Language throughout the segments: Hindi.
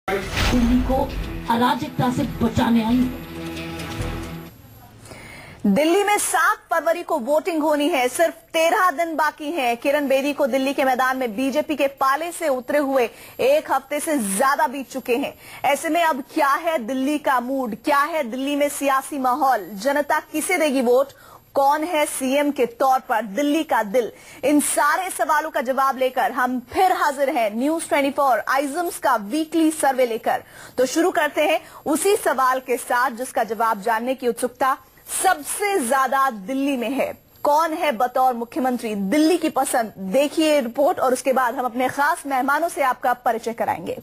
दिल्ली को अराजकता से बचाने आई है। दिल्ली में 7 फरवरी को वोटिंग होनी है। सिर्फ 13 दिन बाकी है। किरण बेदी को दिल्ली के मैदान में बीजेपी के पाले से उतरे हुए 1 हफ्ते से ज्यादा बीत चुके हैं। ऐसे में अब क्या है दिल्ली का मूड, क्या है दिल्ली में सियासी माहौल, जनता किसे देगी वोट, कौन है सीएम के तौर पर दिल्ली का दिल, इन सारे सवालों का जवाब लेकर हम फिर हाजिर हैं न्यूज 24 आइजम्स का वीकली सर्वे लेकर। तो शुरू करते हैं उसी सवाल के साथ जिसका जवाब जानने की उत्सुकता सबसे ज्यादा दिल्ली में है। कौन है बतौर मुख्यमंत्री दिल्ली की पसंद? देखिए रिपोर्ट और उसके बाद हम अपने खास मेहमानों से आपका परिचय कराएंगे।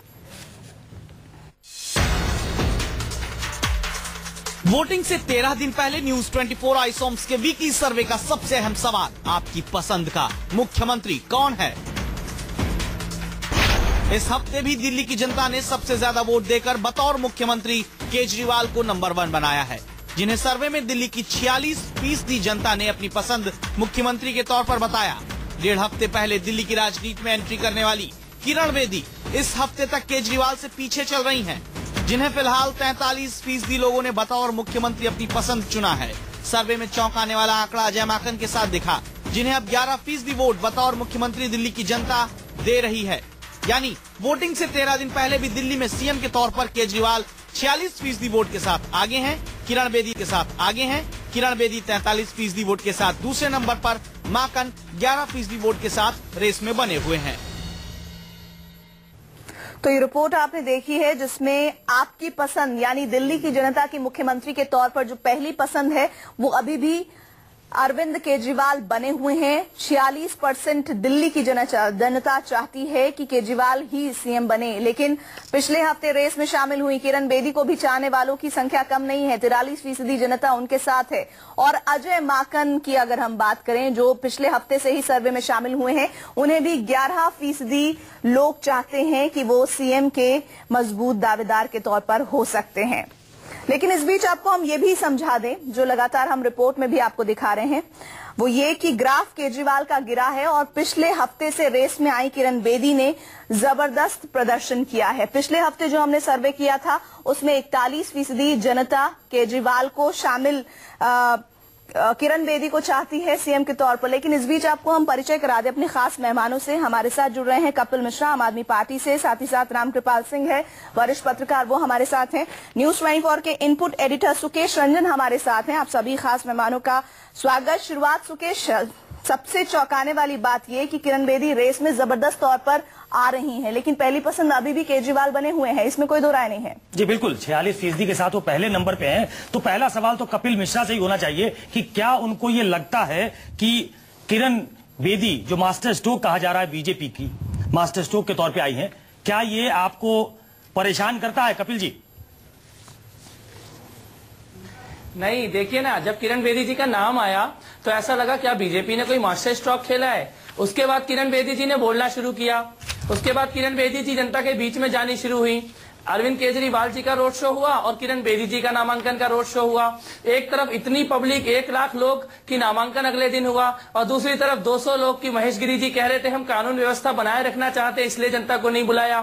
वोटिंग से 13 दिन पहले न्यूज 24 आइसॉम्स के वीकली सर्वे का सबसे अहम सवाल, आपकी पसंद का मुख्यमंत्री कौन है? इस हफ्ते भी दिल्ली की जनता ने सबसे ज्यादा वोट देकर बतौर मुख्यमंत्री केजरीवाल को नंबर 1 बनाया है, जिन्हें सर्वे में दिल्ली की 46% जनता ने अपनी पसंद मुख्यमंत्री के तौर पर बताया। 1.5 हफ्ते पहले दिल्ली की राजनीति में एंट्री करने वाली किरण बेदी इस हफ्ते तक केजरीवाल से पीछे चल रही हैं, जिन्हें फिलहाल 43% लोगों ने बतौर मुख्यमंत्री अपनी पसंद चुना है। सर्वे में चौंकाने वाला आंकड़ा अजय माकन के साथ दिखा, जिन्हें अब 11% वोट बतौर मुख्यमंत्री दिल्ली की जनता दे रही है। यानी वोटिंग से 13 दिन पहले भी दिल्ली में सीएम के तौर पर केजरीवाल 46% वोट के साथ आगे हैं, किरण बेदी के साथ आगे हैं। किरण बेदी 43% वोट के साथ दूसरे नंबर पर, माकन 11% वोट के साथ रेस में बने हुए हैं। तो ये रिपोर्ट आपने देखी है जिसमें आपकी पसंद यानी दिल्ली की जनता की मुख्यमंत्री के तौर पर जो पहली पसंद है वो अभी भी अरविंद केजरीवाल बने हुए हैं। 46% दिल्ली की जनता चाहती है कि केजरीवाल ही सीएम बने, लेकिन पिछले हफ्ते रेस में शामिल हुई किरण बेदी को भी चाहने वालों की संख्या कम नहीं है। 43% जनता उनके साथ है। और अजय माकन की अगर हम बात करें जो पिछले हफ्ते से ही सर्वे में शामिल हुए हैं, उन्हें भी 11% लोग चाहते हैं कि वो सीएम के मजबूत दावेदार के तौर पर हो सकते हैं। लेकिन इस बीच आपको हम ये भी समझा दें, जो लगातार हम रिपोर्ट में भी आपको दिखा रहे हैं, वो ये कि ग्राफ केजरीवाल का गिरा है और पिछले हफ्ते से रेस में आई किरण बेदी ने जबरदस्त प्रदर्शन किया है। पिछले हफ्ते जो हमने सर्वे किया था उसमें 41% जनता केजरीवाल को शामिल किरण बेदी को चाहती है सीएम के तौर पर। लेकिन इस बीच आपको हम परिचय करा दें अपने खास मेहमानों से। हमारे साथ जुड़ रहे हैं कपिल मिश्रा आम आदमी पार्टी से, साथ ही साथ रामकृपाल सिंह है वरिष्ठ पत्रकार, वो हमारे साथ हैं। न्यूज 24 के इनपुट एडिटर सुकेश रंजन हमारे साथ हैं। आप सभी खास मेहमानों का स्वागत। शुरुआत सुकेश, सबसे चौंकाने वाली बात यह कि किरण बेदी रेस में जबरदस्त तौर पर आ रही हैं, लेकिन पहली पसंद अभी भी केजरीवाल बने हुए हैं, इसमें कोई दो राय नहीं है। जी बिल्कुल, 46% के साथ वो पहले नंबर पे हैं। तो पहला सवाल तो कपिल मिश्रा से ही होना चाहिए कि क्या उनको ये लगता है कि किरण बेदी जो मास्टर स्ट्रोक कहा जा रहा है बीजेपी की मास्टर स्ट्रोक के तौर पे आई हैं, क्या ये आपको परेशान करता है कपिल जी? नहीं, देखिए ना, जब किरण बेदी जी का नाम आया तो ऐसा लगा क्या बीजेपी ने कोई मास्टर स्ट्रोक खेला है। उसके बाद किरण बेदी जी ने बोलना शुरू किया, उसके बाद किरण बेदी जी जनता के बीच में जानी शुरू हुई। अरविंद केजरीवाल जी का रोड शो हुआ और किरण बेदी जी का नामांकन का रोड शो हुआ। एक तरफ इतनी पब्लिक 1 लाख लोग की नामांकन अगले दिन हुआ और दूसरी तरफ 200 लोग की महेश गिरी जी कह रहे थे हम कानून व्यवस्था बनाए रखना चाहते इसलिए जनता को नहीं बुलाया।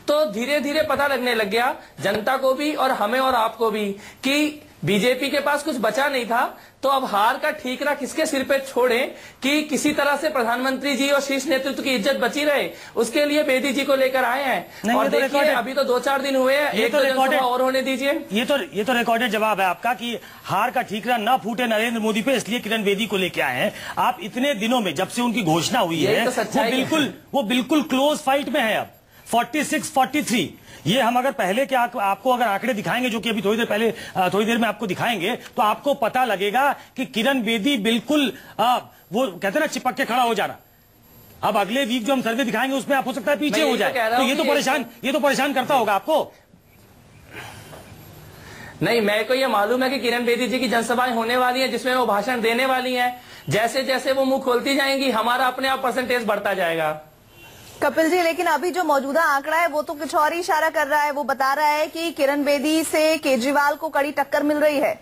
तो धीरे धीरे पता लगने लग गया जनता को भी और हमें और आपको भी कि बीजेपी के पास कुछ बचा नहीं था। तो अब हार का ठीकरा किसके सिर पे छोड़ें कि किसी तरह से प्रधानमंत्री जी और शीर्ष नेतृत्व की इज्जत बची रहे, उसके लिए बेदी जी को लेकर आए हैं। और देखिए अभी तो 2-4 दिन हुए हैं, एक तो जनसभा और होने दीजिए। ये तो रिकॉर्डेड जवाब है आपका कि हार का ठीकरा न फूटे नरेंद्र मोदी पे, इसलिए किरण बेदी को लेके आए हैं। आप इतने दिनों में जब से उनकी घोषणा हुई है वो बिल्कुल क्लोज फाइट में है। अब 46-43 ये हम अगर पहले के आपको अगर आंकड़े दिखाएंगे जो कि अभी थोड़ी देर में आपको दिखाएंगे तो आपको पता लगेगा कि किरण बेदी बिल्कुल वो कहते हैं ना चिपक के खड़ा हो जाना। अब अगले वीक जो हम सर्वे दिखाएंगे उसमें आप हो सकता है पीछे हो जाए, तो ये तो परेशान करता होगा आपको। नहीं, मेरे को ये मालूम है कि किरण बेदी जी की जनसभाएं होने वाली हैं जिसमें वो भाषण देने वाली हैं। जैसे जैसे वो मुंह खोलती जाएंगी हमारा अपने आप परसेंटेज बढ़ता जाएगा। कपिल जी, लेकिन अभी जो मौजूदा आंकड़ा है वो तो कुछ और ही इशारा कर रहा है। वो बता रहा है कि किरण बेदी से केजरीवाल को कड़ी टक्कर मिल रही है।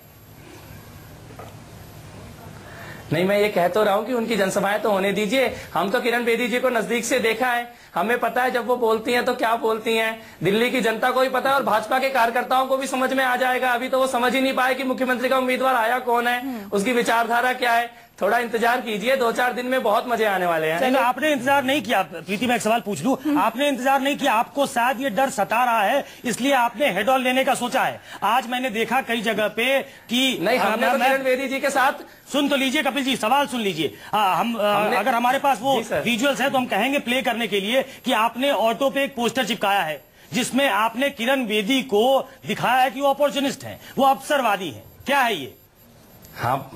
नहीं, मैं ये कह तो रहा हूँ कि उनकी जनसभाएं तो होने दीजिए। हम तो किरण बेदी जी को नजदीक से देखा है, हमें पता है जब वो बोलती हैं तो क्या बोलती हैं। दिल्ली की जनता को भी पता है और भाजपा के कार्यकर्ताओं को भी समझ में आ जाएगा। अभी तो वो समझ ही नहीं पाए कि मुख्यमंत्री का उम्मीदवार आया कौन है, उसकी विचारधारा क्या है। थोड़ा इंतजार कीजिए, 2-4 दिन में बहुत मजे आने वाले हैं। आपने इंतजार नहीं किया। प्रीति, मैं एक सवाल पूछ लूं, आपने इंतजार नहीं किया? आपको शायद ये डर सता रहा है, इसलिए आपने हेड ऑन लेने का सोचा है। आज मैंने देखा कई जगह पे कि नहीं, हमने तो किरण बेदी जी के साथ। सुन तो लीजिए कपिल जी, सवाल सुन लीजिए। अगर हमारे पास वो विजुअल्स है तो हम कहेंगे प्ले करने के लिए कि आपने ऑटो पे एक पोस्टर चिपकाया है जिसमें आपने किरण बेदी को दिखाया है कि वो अपॉर्चुनिस्ट हैं, वो अवसरवादी हैं। क्या है ये? हाँ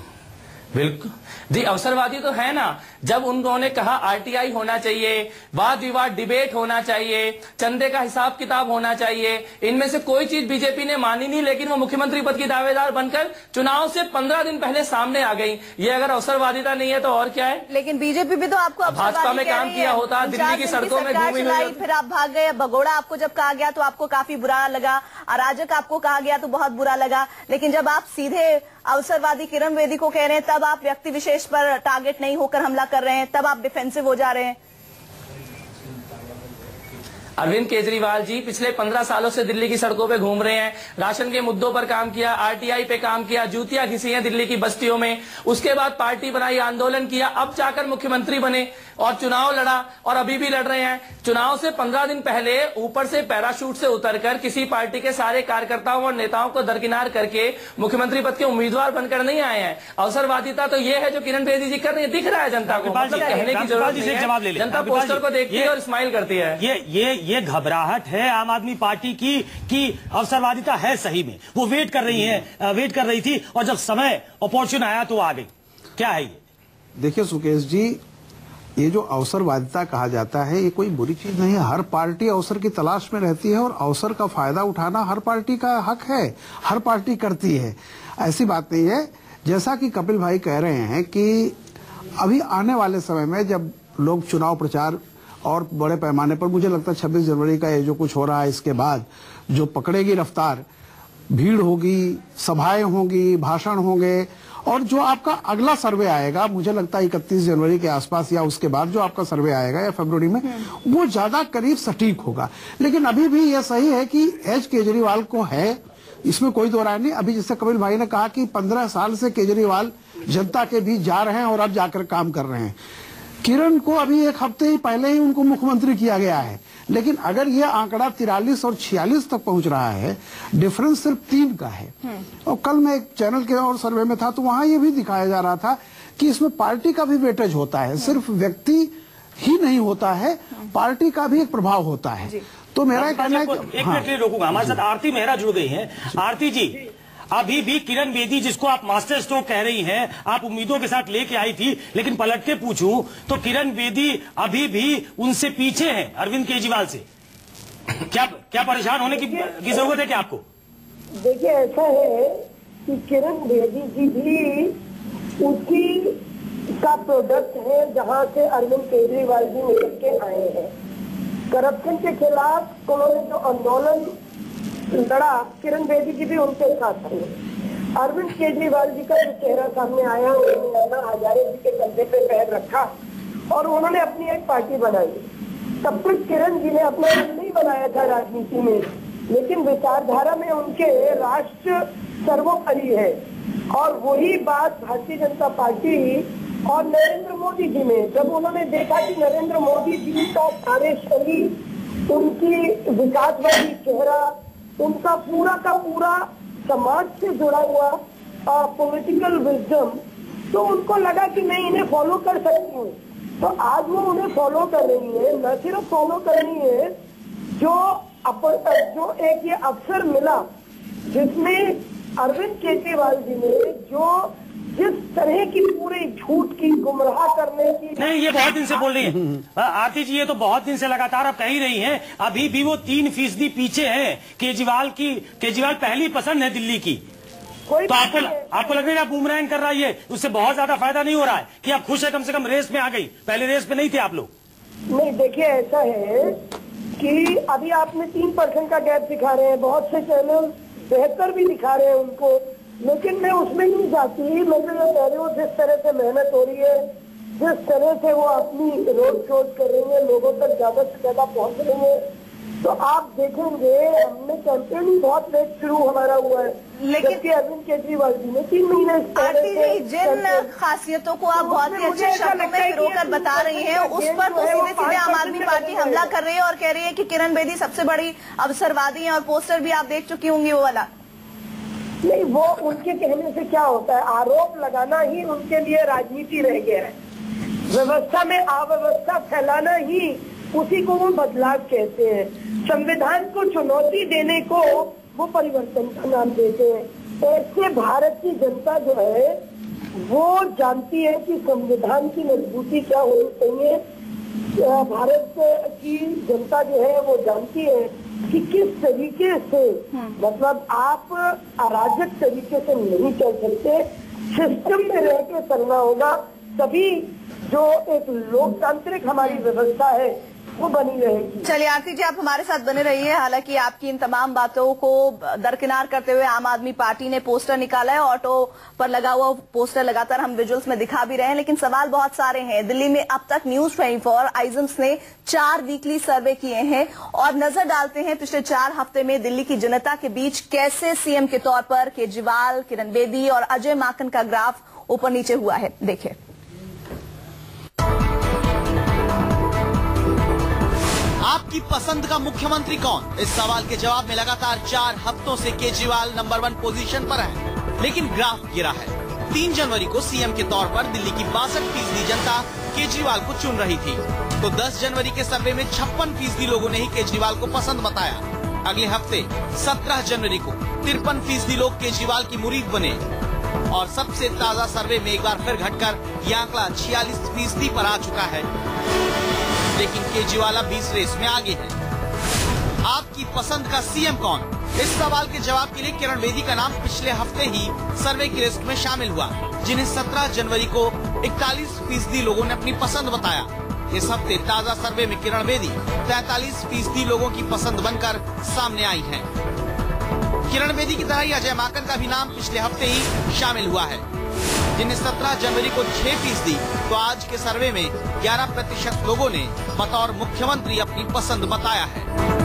बिल्कुल जी, अवसरवादी तो है ना। जब उन्होंने कहा आरटीआई होना चाहिए, वाद विवाद डिबेट होना चाहिए, चंदे का हिसाब किताब होना चाहिए, इनमें से कोई चीज बीजेपी ने मानी नहीं, लेकिन वो मुख्यमंत्री पद की दावेदार बनकर चुनाव से 15 दिन पहले सामने आ गई। ये अगर अवसरवादिता नहीं है तो और क्या है? लेकिन बीजेपी भी तो आपको भाजपा में काम किया होता, दिल्ली की सड़कों में घूमी हुई, फिर आप भाग गए। भगोड़ा आपको जब कहा गया तो आपको काफी बुरा लगा, अराजक आपको कहा गया तो बहुत बुरा लगा। लेकिन जब आप सीधे अवसरवादी किरण बेदी को कह रहे हैं, तब आप व्यक्ति विशेष पर टारगेट नहीं होकर हमला कर रहे हैं, तब आप डिफेंसिव हो जा रहे हैं। अरविंद केजरीवाल जी पिछले 15 सालों से दिल्ली की सड़कों पे घूम रहे हैं, राशन के मुद्दों पर काम किया, आरटीआई पे काम किया, जूतियां घिसी हैं दिल्ली की बस्तियों में, उसके बाद पार्टी बनाई, आंदोलन किया, अब जाकर मुख्यमंत्री बने और चुनाव लड़ा और अभी भी लड़ रहे हैं। चुनाव से 15 दिन पहले ऊपर से पैराशूट से उतरकर किसी पार्टी के सारे कार्यकर्ताओं और नेताओं को दरकिनार करके मुख्यमंत्री पद के उम्मीदवार बनकर नहीं आए हैं। अवसरवादिता तो ये है जो किरण बेदी जी कर रही है, दिख रहा है जनता को, मतलब कहने की जरूरत नहीं है। जनता पोस्टर को देखती है और स्माइल करती है। ये घबराहट है आम आदमी पार्टी की कि अवसरवादिता है सही में, वो वेट कर रही थी और जब समय अपॉर्चुन आया तो आ गई। क्या है ये? देखिए सुकेश जी, ये जो अवसरवादिता कहा जाता है ये कोई बुरी चीज नहीं है। हर पार्टी अवसर की तलाश में रहती है और अवसर का फायदा उठाना हर पार्टी का हक है, हर पार्टी करती है, ऐसी बात नहीं है। जैसा कि कपिल भाई कह रहे हैं कि अभी आने वाले समय में जब लोग चुनाव प्रचार और बड़े पैमाने पर, मुझे लगता है 26 जनवरी का ये जो कुछ हो रहा है इसके बाद जो पकड़ेगी रफ्तार, भीड़ होगी, सभाएं होंगी, भाषण होंगे और जो आपका अगला सर्वे आएगा, मुझे लगता है 31 जनवरी के आसपास या उसके बाद जो आपका सर्वे आएगा या फरवरी में, वो ज्यादा करीब सटीक होगा। लेकिन अभी भी ये सही है कि एच केजरीवाल को है, इसमें कोई दो राय नहीं। अभी जैसे कपिल भाई ने कहा कि 15 साल से केजरीवाल जनता के बीच जा रहे हैं और अब जाकर काम कर रहे हैं। किरण को अभी 1 हफ्ते ही पहले ही उनको मुख्यमंत्री किया गया है, लेकिन अगर ये आंकड़ा 43 और 46 तक पहुंच रहा है, डिफरेंस सिर्फ 3 का है। और कल मैं एक चैनल के और सर्वे में था तो वहां ये भी दिखाया जा रहा था कि इसमें पार्टी का भी वेटेज होता है, सिर्फ व्यक्ति ही नहीं होता है, पार्टी का भी एक प्रभाव होता है। तो मेरा कहना है कि एक मिनट रोकूंगा, हमारे साथ आरती मेहरा जुड़ गई हैं। आरती जी, अभी भी किरण बेदी जिसको आप मास्टर स्ट्रोक कह रही हैं, आप उम्मीदों के साथ लेके आई थी, लेकिन पलट के पूछूं तो किरण बेदी अभी भी उनसे पीछे हैं अरविंद केजरीवाल से। क्या परेशान होने की जरूरत है क्या आपको? देखिए, ऐसा है कि किरण बेदी जी भी उसकी का प्रोडक्ट है जहां से अरविंद केजरीवाल जी निकल के आए हैं। करप्शन के खिलाफ उन्होंने जो आंदोलन लड़ा, किरण बेदी जी भी उनके साथ थे। अरविंद केजरीवाल जी का जो चेहरा सामने आया, उन्होंने अन्ना हजारे जी के कंधे पे पैर रखा और उन्होंने अपनी एक पार्टी बनाई। तब तक किरण जी ने अपना नहीं बनाया था राजनीति में, लेकिन विचारधारा में उनके राष्ट्र सर्वोपरि है। और वही बात भारतीय जनता पार्टी और नरेंद्र मोदी जी में, जब उन्होंने देखा कि नरेंद्र मोदी जी का सारे शरीर, उनकी विकासवादी चेहरा, उनका पूरा का पूरा समाज से जुड़ा हुआ पॉलिटिकल विजडम, तो उनको लगा कि मैं इन्हें फॉलो कर सकती हूँ। तो आज वो उन्हें फॉलो कर रही है। न सिर्फ फॉलो कर रही है, जो एक ये अवसर मिला जिसमें अरविंद केजरीवाल जी ने जो जिस तरह की पूरे झूठ की गुमराह करने की, नहीं, ये बहुत दिन से बोल रही है आरती जी, ये तो बहुत दिन से लगातार आप कह ही रही हैं। अभी भी वो 3% पीछे हैं केजरीवाल पहली पसंद है दिल्ली की। तो आपको लग रहा है बूमरैंग कर रहा है ये, उससे बहुत ज्यादा फायदा नहीं हो रहा है कि आप खुश है, कम से कम रेस में आ गई, पहले रेस में नहीं थे आप लोग। नहीं, देखिए ऐसा है कि अभी आपने 3% का गैप दिखा रहे हैं, बहुत से चैनल 72 भी दिखा रहे हैं उनको, लेकिन मैं उसमें नहीं जाती। मैं तो ये कह रही हूँ जिस तरह से मेहनत हो रही है, जिस तरह से वो अपनी रोड शोज कर रही है, लोगों तक ज्यादा से ज्यादा पहुंच रही है, तो आप देखेंगे हमने कैंपेन ही बहुत लेट शुरू हमारा हुआ है, लेकिन अरविंद केजरीवाल जी ने 3 महीने आरती जी जिन खासियतों को आप बहुत ही अच्छे शब्दों में पिरोकर बता रही हैं, उस पर तो सीधे सीधे आम आदमी पार्टी हमला कर रही है और कह रही है कि किरण बेदी सबसे बड़ी अवसरवादी है, और पोस्टर भी आप देख चुकी होंगी वो वाला। नहीं, वो उनके कहने से क्या होता है, आरोप लगाना ही उनके लिए राजनीति रह गया है। व्यवस्था में अव्यवस्था फैलाना ही उसी को वो बदलाव कहते हैं। संविधान को चुनौती देने को वो परिवर्तन का नाम देते हैं। ऐसे भारत की जनता जो है वो जानती है कि संविधान की मजबूती क्या होनी चाहिए। भारत की जनता जो है वो जानती है कि किस तरीके से मतलब आप अराजक तरीके से नहीं चल सकते, सिस्टम में रह के चलना होगा, तभी जो एक लोकतांत्रिक हमारी व्यवस्था है वो बनी रहेगी। चलिए आरती जी आप हमारे साथ बने रहिए। हालांकि आपकी इन तमाम बातों को दरकिनार करते हुए आम आदमी पार्टी ने पोस्टर निकाला है, ऑटो पर लगा हुआ पोस्टर लगातार हम विजुअल्स में दिखा भी रहे हैं, लेकिन सवाल बहुत सारे हैं। दिल्ली में अब तक News24 आइजम्स ने 4 वीकली सर्वे किए हैं और नजर डालते हैं पिछले 4 हफ्ते में दिल्ली की जनता के बीच कैसे सीएम के तौर पर केजरीवाल, किरण बेदी और अजय माकन का ग्राफ ऊपर नीचे हुआ है। देखिए आपकी पसंद का मुख्यमंत्री कौन? इस सवाल के जवाब में लगातार 4 हफ्तों से केजरीवाल नंबर 1 पोजीशन पर है, लेकिन ग्राफ गिरा है। 3 जनवरी को सीएम के तौर पर दिल्ली की 62% जनता केजरीवाल को चुन रही थी, तो 10 जनवरी के सर्वे में 56% लोगों ने ही केजरीवाल को पसंद बताया। अगले हफ्ते 17 जनवरी को 53% लोग केजरीवाल की मुरीद बने और सबसे ताजा सर्वे में एक बार फिर घटकर यह आंकड़ा 46% पर आ चुका है, लेकिन केजरीवाल अब 20 रेस में आगे है। आपकी पसंद का सीएम कौन? इस सवाल के जवाब के लिए किरण बेदी का नाम पिछले हफ्ते ही सर्वे की लिस्ट में शामिल हुआ, जिन्हें 17 जनवरी को 41% लोगों ने अपनी पसंद बताया। इस हफ्ते ताजा सर्वे में किरण बेदी 43% लोगों की पसंद बनकर सामने आई हैं। किरण बेदी की तरह ही अजय माकन का भी नाम पिछले हफ्ते ही शामिल हुआ है, जिन्हें 17 जनवरी को 6%, तो आज के सर्वे में 11% लोगों ने बतौर मुख्यमंत्री अपनी पसंद बताया है।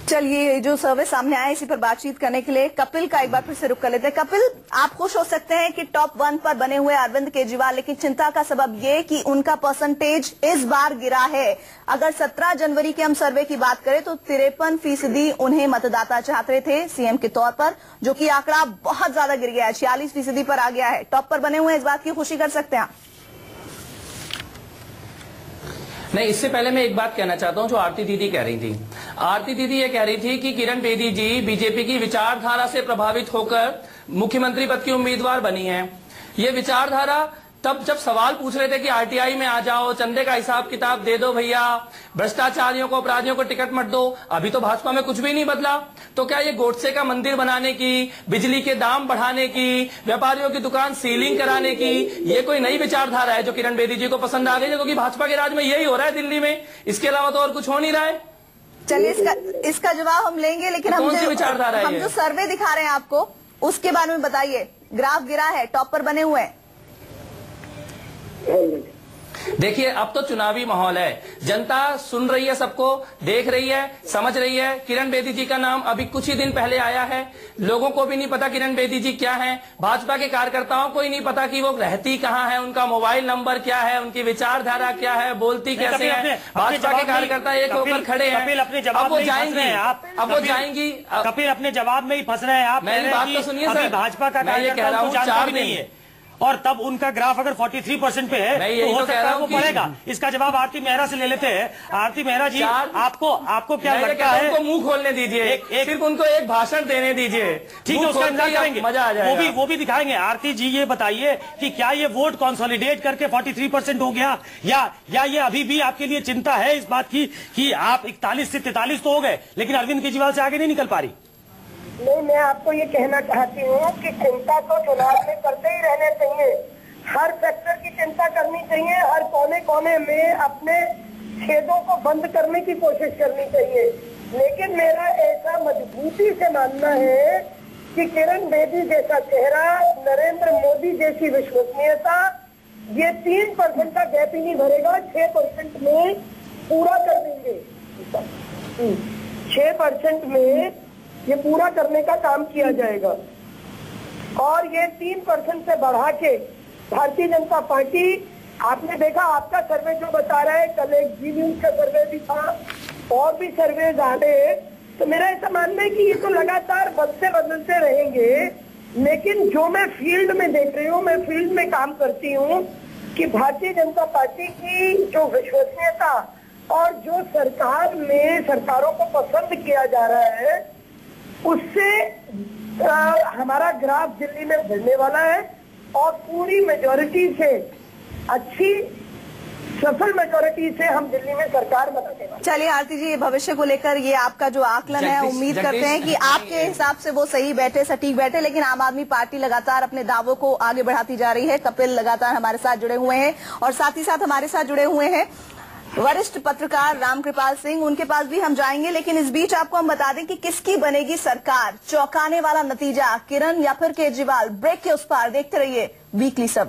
चलिए जो सर्वे सामने आया इसी पर बातचीत करने के लिए कपिल का एक बार फिर से रुख कर लेते हैं। कपिल, आप खुश हो सकते हैं कि टॉप 1 पर बने हुए अरविंद केजरीवाल, लेकिन चिंता का सबब ये कि उनका परसेंटेज इस बार गिरा है। अगर 17 जनवरी के हम सर्वे की बात करें तो 53% उन्हें मतदाता चाहते थे सीएम के तौर पर, जो कि आंकड़ा बहुत ज्यादा गिर गया है, 46% पर आ गया है। टॉप पर बने हुए इस बात की खुशी कर सकते हैं आप? नहीं, इससे पहले मैं एक बात कहना चाहता हूं जो आरती दीदी कह रही थी। आरती दीदी ये कह रही थी कि किरण बेदी जी बीजेपी की विचारधारा से प्रभावित होकर मुख्यमंत्री पद की उम्मीदवार बनी हैं। ये विचारधारा तब जब सवाल पूछ रहे थे कि आरटीआई में आ जाओ, चंदे का हिसाब किताब दे दो भैया, भ्रष्टाचारियों को, अपराधियों को टिकट मत दो, अभी तो भाजपा में कुछ भी नहीं बदला। तो क्या ये गोडसे का मंदिर बनाने की, बिजली के दाम बढ़ाने की, व्यापारियों की दुकान सीलिंग कराने की, ये कोई नई विचारधारा है जो किरण बेदी जी को पसंद आ गई? क्योंकि भाजपा के राज में यही हो रहा है दिल्ली में, इसके अलावा तो और कुछ हो नहीं रहा है। चलिए इसका जवाब हम लेंगे, लेकिन हम जो सर्वे दिखा रहे हैं आपको उसके बारे में बताइए। ग्राफ गिरा है, टॉप पर बने हुए हैं। देखिए अब तो चुनावी माहौल है, जनता सुन रही है, सबको देख रही है, समझ रही है। किरण बेदी जी का नाम अभी कुछ ही दिन पहले आया है, लोगों को भी नहीं पता किरण बेदी जी क्या हैं, भाजपा के कार्यकर्ताओं को ही नहीं पता कि वो रहती कहाँ है, उनका मोबाइल नंबर क्या है, उनकी विचारधारा क्या है, बोलती कैसे है। भाजपा के कार्यकर्ता एक होकर खड़े हैं, अब वो जाएंगे, अब वो जाएंगी। कपिल अपने जवाब में ही फंस रहे हैं आप। मेरी बात तो सुनिए सर, भाजपा का कार्यकर्ता उनको जानता भी नहीं है, और तब उनका ग्राफ अगर 43% पे है तो हो सकता है वो पड़ेगा। इसका जवाब आरती मेहरा से ले लेते हैं। आरती मेहरा जी, आपको क्या लगता है? उनको मुंह खोलने दीजिए, सिर्फ उनको एक भाषण देने दीजिए, ठीक है, उसका इंतजार करेंगे, मजा आ जाएगा। वो भी दिखाएंगे। आरती जी ये बताइए कि क्या ये वोट कंसोलिडेट करके 43% हो गया, या ये अभी भी आपके लिए चिंता है इस बात की कि आप 41 से 43 तो हो गए, लेकिन अरविंद केजरीवाल से आगे नहीं निकल पा रही? नहीं, मैं आपको ये कहना चाहती हूँ कि चिंता तो चुनाव में करते ही रहने चाहिए, हर सेक्टर की चिंता करनी चाहिए, हर कोने कोने में अपने छेदों को बंद करने की कोशिश करनी चाहिए। लेकिन मेरा ऐसा मजबूती से मानना है कि किरण बेदी जैसा चेहरा, नरेंद्र मोदी जैसी विश्वसनीयता, ये 3% का गैप ही नहीं भरेगा, 6% में पूरा कर देंगे। 6% में ये पूरा करने का काम किया जाएगा और ये 3% से बढ़ा के भारतीय जनता पार्टी, आपने देखा आपका सर्वे जो बता रहा है, कल एक जी न्यूज का सर्वे भी था और भी सर्वे आ रहे, तो मेरा ऐसा मानना है कि ये तो लगातार बदलते रहेंगे, लेकिन जो मैं फील्ड में देख रही हूँ, मैं फील्ड में काम करती हूँ कि भारतीय जनता पार्टी की जो विश्वसनीयता और जो सरकार में सरकारों को पसंद किया जा रहा है, उससे हमारा ग्राफ दिल्ली में बढ़ने वाला है और पूरी मेजॉरिटी से, अच्छी सफल मेजॉरिटी से हम दिल्ली में सरकार बनाने वाले। चलिए आरती जी, भविष्य को लेकर ये आपका जो आकलन है, उम्मीद करते हैं कि आपके हिसाब से वो सही बैठे, सटीक बैठे, लेकिन आम आदमी पार्टी लगातार अपने दावों को आगे बढ़ाती जा रही है। कपिल लगातार हमारे साथ जुड़े हुए हैं और साथ ही साथ हमारे साथ जुड़े हुए हैं वरिष्ठ पत्रकार रामकृपाल सिंह, उनके पास भी हम जाएंगे, लेकिन इस बीच आपको हम बता दें कि किसकी बनेगी सरकार, चौंकाने वाला नतीजा, किरण या फिर केजरीवाल, ब्रेक के उस पार देखते रहिए वीकली सर्वे।